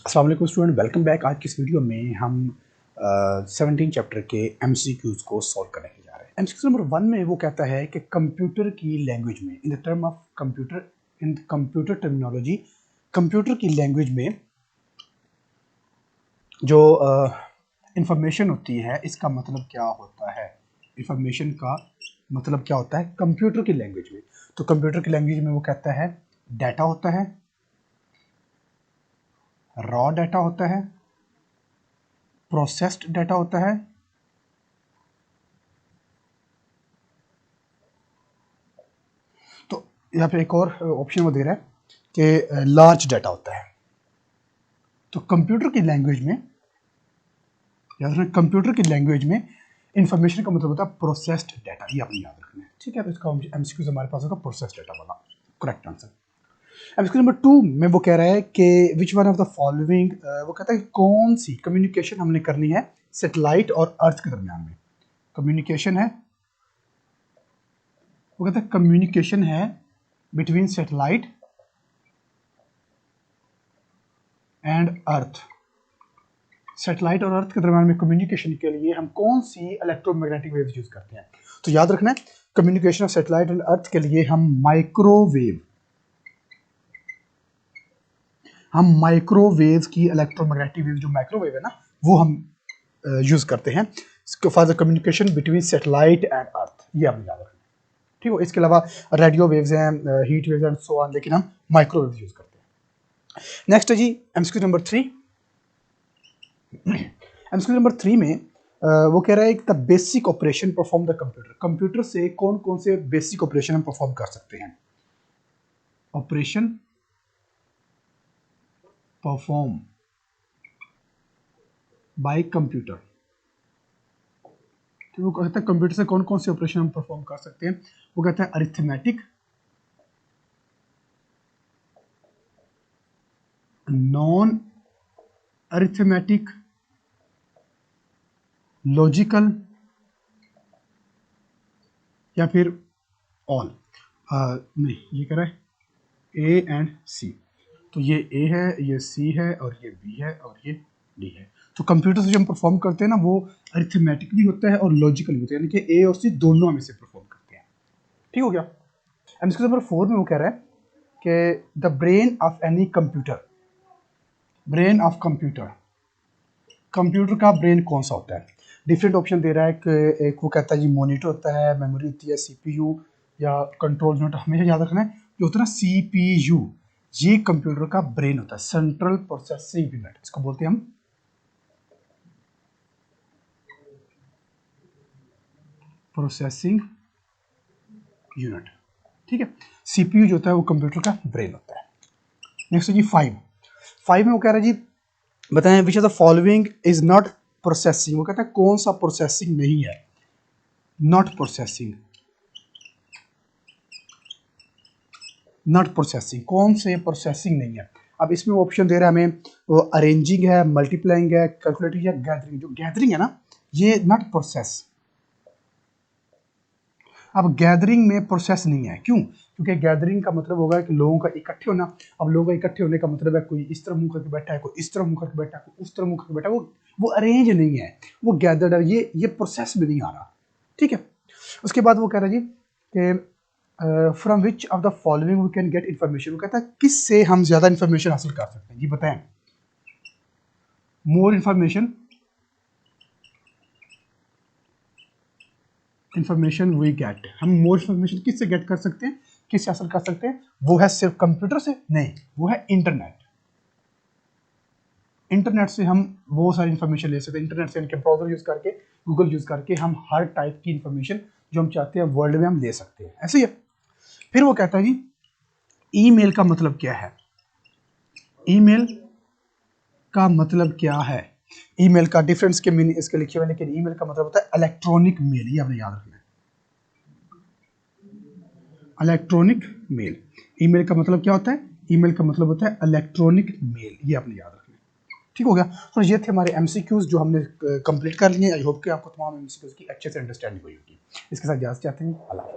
अस्सलाम वालेकुम student, welcome back. आज की इस वीडियो में हम 17 चैप्टर के एमसीक्यूज को सॉल्व करने जा रहे हैं। एमसीक्यू नंबर 1 में वो कहता है कि कंप्यूटर की लैंग्वेज में, in the term of computer, in computer terminology, computer की लैंग्वेज में जो इंफॉर्मेशन होती है इसका मतलब क्या होता है। इंफॉर्मेशन का मतलब क्या होता है कंप्यूटर की लैंग्वेज में। तो कंप्यूटर की लैंग्वेज में वो कहता है डाटा होता है, रॉ डाटा होता है, प्रोसेस्ड डाटा होता है, तो यहाँ पे एक और ऑप्शन वो दे रहा है कि लार्ज डाटा होता है। तो कंप्यूटर की लैंग्वेज में, याद रखना, कंप्यूटर की लैंग्वेज में इंफॉर्मेशन का मतलब होता है प्रोसेस्ड डाटा। ये आपने याद रखना है, ठीक है। तो इसका एमसीक्यू हमारे पास होगा प्रोसेस्ड डाटा वाला करेक्ट आंसर। एमसीक्यू नंबर 2 में वो कह रहा है कि which one of the following, वो कहता है कौन सी कम्युनिकेशन हमने करनी है सैटेलाइट और अर्थ के दरमियान में। कम्युनिकेशन है, वो कहता है कम्युनिकेशन है between satellite and earth. Satellite और अर्थ के दरमियान में कम्युनिकेशन के लिए हम कौन सी इलेक्ट्रोमैग्नेटिक वेव्स यूज करते हैं। तो याद रखना है communication of satellite and earth के लिए हम माइक्रोवेव की इलेक्ट्रोमैग्नेटिक वेव, जो माइक्रोवेव है ना, वो हम यूज करते हैं for the communication between satellite and earth. ये आपने याद रखना है, ठीक है। इसके अलावा रेडियो वेव्स हैं, heat waves and so on, लेकिन हम माइक्रोवेव यूज करते हैं। नेक्स्ट है जी एमसीक्यू नंबर 3। एमसीक्यू नंबर 3 में वो कह रहा है the basic operation perform the computer. Computer से कौन कौन से बेसिक ऑपरेशन हम परफॉर्म कर सकते हैं। Operation perform by computer. तो वो कहता है कंप्यूटर से कौन कौन से ऑपरेशन हम परफॉर्म कर सकते हैं। वो कहता है अरिथमेटिक, नॉन अरिथमेटिक, लॉजिकल, या फिर ऑल। नहीं, ये कह रहा है ए एंड सी। तो ये ए है, ये सी है, और ये बी है, और ये डी है। तो कंप्यूटर से जो हम परफॉर्म करते हैं ना, वो अरिथमेटिक भी होता है और लॉजिकल भी होता है, यानी कि ए और सी दोनों हम इसे परफॉर्म करते हैं। ठीक हो गया। एमसीक्यू नंबर 4 में वो कह रहा है कि the brain of any computer, brain of computer, computer का ब्रेन कौन सा होता है। डिफरेंट ऑप्शन दे रहा है कि एक वो कहता है जी मॉनिटर होता है, मेमोरी होती है, सीपीयू या कंट्रोल यूनिट। हमेशा याद रखना है जो होता है ना सीपीयू, ये कंप्यूटर का ब्रेन होता है, सेंट्रल प्रोसेसिंग यूनिट इसको बोलते हैं हम। प्रोसेसिंग यूनिट, ठीक है। सीपीयू जो होता है वो कंप्यूटर का ब्रेन होता है। नेक्स्ट जी 5 में वो कह रहा है जी बताएं विच of the following is not processing. वो कहता है कौन सा प्रोसेसिंग नहीं है। नॉट प्रोसेसिंग, नॉट प्रोसेसिंग, कौन से प्रोसेसिंग नहीं है। अब इसमें वो ऑप्शन दे रहा है हमें, वो अरेंजिंग है, मल्टीप्लाइंग है, कैलकुलेटिंग या गैदरिंग। जो गैदरिंग है ना, ये नॉट प्रोसेस। अब गैदरिंग में प्रोसेस नहीं है, क्यों? क्योंकि गैदरिंग का मतलब होगा कि लोगों का इकट्ठे होना। अब लोगों का इकट्ठे होने का मतलब है कोई इस तरह मुंह करके बैठा है, कोई इस तरह मुंह करके बैठा है, कोई उस तरह मुंह करके बैठा है। वो अरेंज नहीं है, वो गैदर्ड है। ये प्रोसेस में नहीं आ रहा, ठीक है। उसके बाद वो कह रहा है जी कि from which of the following we can get information. वो कहता है किससे हम ज्यादा इन्फॉर्मेशन हासिल कर सकते हैं, जी बताएं। More information, information we get, हम मोर इन्फॉर्मेशन किससे गेट कर सकते हैं, किससे हासिल कर सकते हैं। वो है सिर्फ कंप्यूटर से नहीं, वो है इंटरनेट। इंटरनेट से हम बहुत सारी इन्फॉर्मेशन ले सकते हैं। इंटरनेट से इनके ब्राउजर यूज करके, गूगल यूज करके हम हर टाइप की इन्फॉर्मेशन जो हम चाहते हैं वर्ल्ड में हम ले सकते हैं, ऐसे ही है। फिर वो कहता है जी ईमेल का मतलब क्या है। ईमेल का मतलब क्या है। ईमेल का डिफरेंस के मीनिंग इसके लिखे हुए, लेकिन ईमेल का मतलब होता है इलेक्ट्रॉनिक मेल। ये आपने याद रखना है, इलेक्ट्रॉनिक मेल। ईमेल का मतलब क्या होता है, ईमेल का मतलब होता है इलेक्ट्रॉनिक मेल। ये आपने याद रखना है, ठीक हो गया। तो ये थे हमारे एमसीक्यूज जो हमने कंप्लीट कर लिए। आई होप कि आपको तमाम एमसीक्यूज की अच्छे से अंडरस्टैंडिंग हुई होगी। इसके साथ इजाजत चाहते हैं, अल्लाह।